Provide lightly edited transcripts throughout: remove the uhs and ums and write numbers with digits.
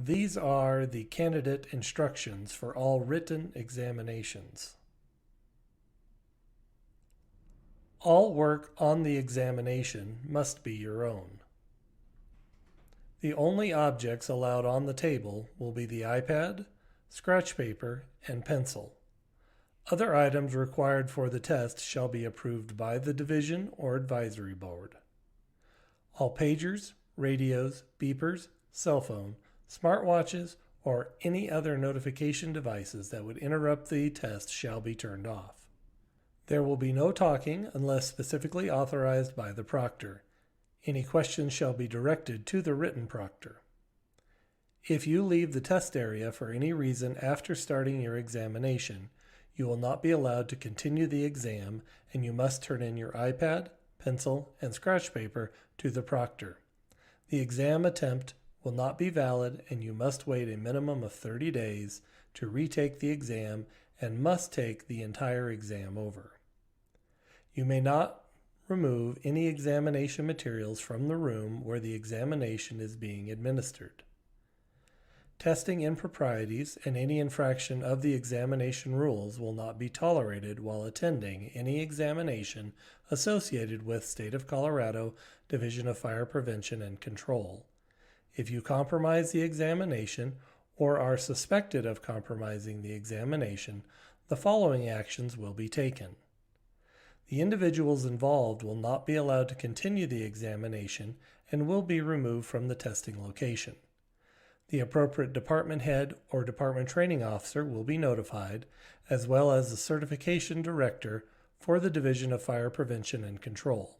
These are the candidate instructions for all written examinations. All work on the examination must be your own. The only objects allowed on the table will be the iPad, scratch paper, and pencil. Other items required for the test shall be approved by the division or advisory board. All pagers, radios, beepers, cell phone, smartwatches, or any other notification devices that would interrupt the test shall be turned off. There will be no talking unless specifically authorized by the proctor. Any questions shall be directed to the written proctor. If you leave the test area for any reason after starting your examination, you will not be allowed to continue the exam, and you must turn in your iPad, pencil, and scratch paper to the proctor. The exam attempt will not be valid, and you must wait a minimum of 30 days to retake the exam and must take the entire exam over. You may not remove any examination materials from the room where the examination is being administered. Testing improprieties and any infraction of the examination rules will not be tolerated while attending any examination associated with State of Colorado Division of Fire Prevention and Control. If you compromise the examination or are suspected of compromising the examination, the following actions will be taken. The individuals involved will not be allowed to continue the examination and will be removed from the testing location. The appropriate department head or department training officer will be notified, as well as the certification director for the Division of Fire Prevention and Control.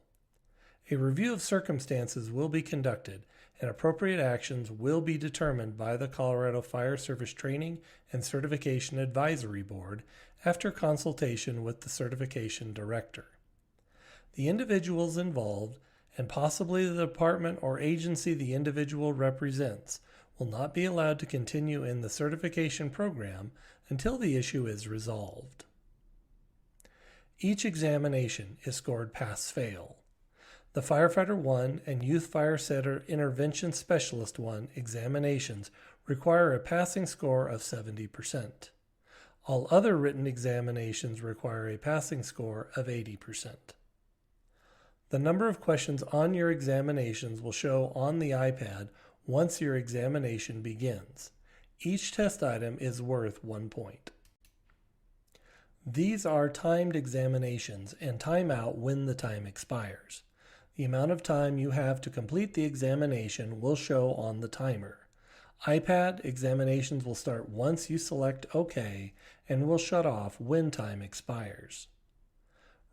A review of circumstances will be conducted, and appropriate actions will be determined by the Colorado Fire Service Training and Certification Advisory Board after consultation with the certification director. The individuals involved, and possibly the department or agency the individual represents, will not be allowed to continue in the certification program until the issue is resolved. Each examination is scored pass-fail. The Firefighter 1 and Youth Fire Center Intervention Specialist 1 examinations require a passing score of 70%. All other written examinations require a passing score of 80%. The number of questions on your examinations will show on the iPad once your examination begins. Each test item is worth 1 point. These are timed examinations and time out when the time expires. The amount of time you have to complete the examination will show on the timer. iPad examinations will start once you select OK and will shut off when time expires.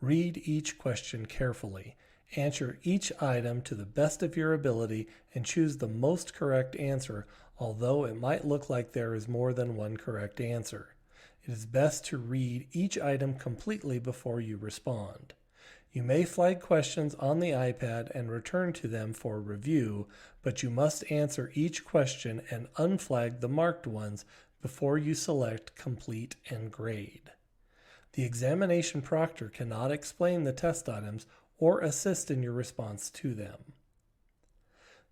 Read each question carefully. Answer each item to the best of your ability and choose the most correct answer, although it might look like there is more than one correct answer. It is best to read each item completely before you respond. You may flag questions on the iPad and return to them for review, but you must answer each question and unflag the marked ones before you select Complete and Grade. The examination proctor cannot explain the test items or assist in your response to them.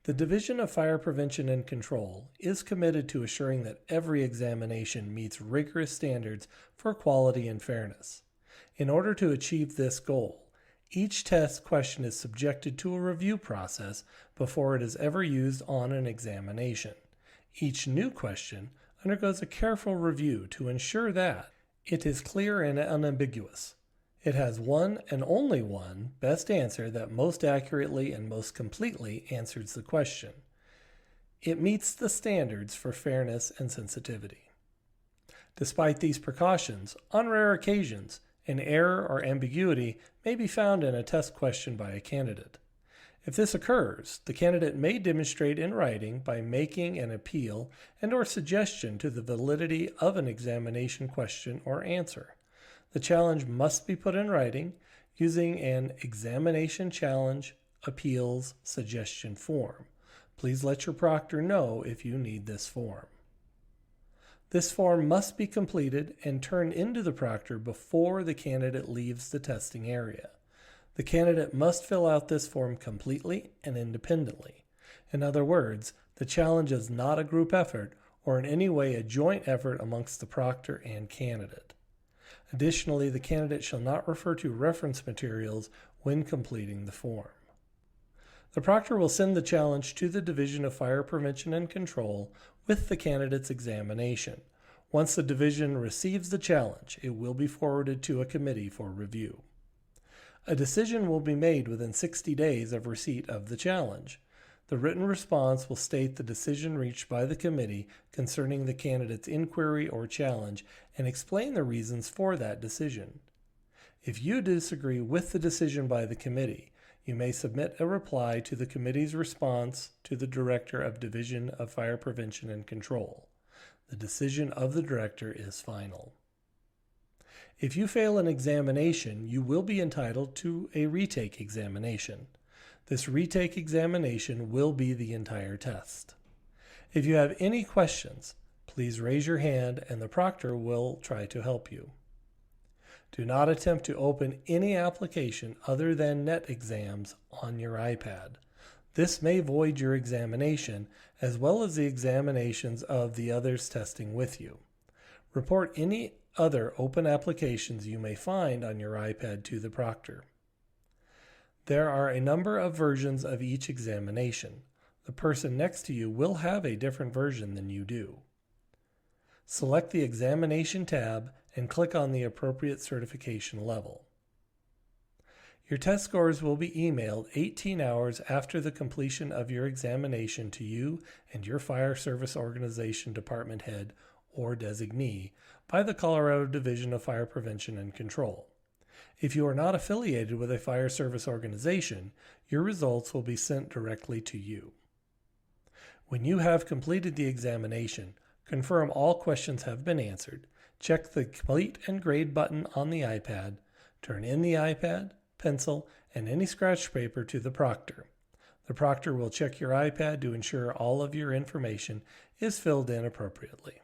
The Division of Fire Prevention and Control is committed to assuring that every examination meets rigorous standards for quality and fairness. In order to achieve this goal, each test question is subjected to a review process before it is ever used on an examination. Each new question undergoes a careful review to ensure that it is clear and unambiguous. It has one and only one best answer that most accurately and most completely answers the question. It meets the standards for fairness and sensitivity. Despite these precautions, on rare occasions, an error or ambiguity may be found in a test question by a candidate. If this occurs, the candidate may demonstrate in writing by making an appeal and/or suggestion to the validity of an examination question or answer. The challenge must be put in writing using an examination challenge appeals suggestion form. Please let your proctor know if you need this form. This form must be completed and turned into the proctor before the candidate leaves the testing area. The candidate must fill out this form completely and independently. In other words, The challenge is not a group effort or in any way a joint effort amongst the proctor and candidate. Additionally, the candidate shall not refer to reference materials when completing the form. The proctor will send the challenge to the Division of Fire Prevention and Control with the candidate's examination. Once the division receives the challenge, it will be forwarded to a committee for review. A decision will be made within 60 days of receipt of the challenge. The written response will state the decision reached by the committee concerning the candidate's inquiry or challenge and explain the reasons for that decision. If you disagree with the decision by the committee, you may submit a reply to the committee's response to the Director of Division of Fire Prevention and Control. The decision of the director is final. If you fail an examination, you will be entitled to a retake examination. This retake examination will be the entire test. If you have any questions, please raise your hand and the proctor will try to help you. Do not attempt to open any application other than net exams on your iPad. This may void your examination as well as the examinations of the others testing with you. Report any other open applications you may find on your iPad to the proctor. There are a number of versions of each examination. The person next to you will have a different version than you do. Select the Examination tab and click on the appropriate certification level. Your test scores will be emailed 18 hours after the completion of your examination to you and your Fire Service Organization department head or designee by the Colorado Division of Fire Prevention and Control. If you are not affiliated with a fire service organization, your results will be sent directly to you. When you have completed the examination, confirm all questions have been answered, check the Complete and Grade button on the iPad, turn in the iPad, pencil, and any scratch paper to the proctor. The proctor will check your iPad to ensure all of your information is filled in appropriately.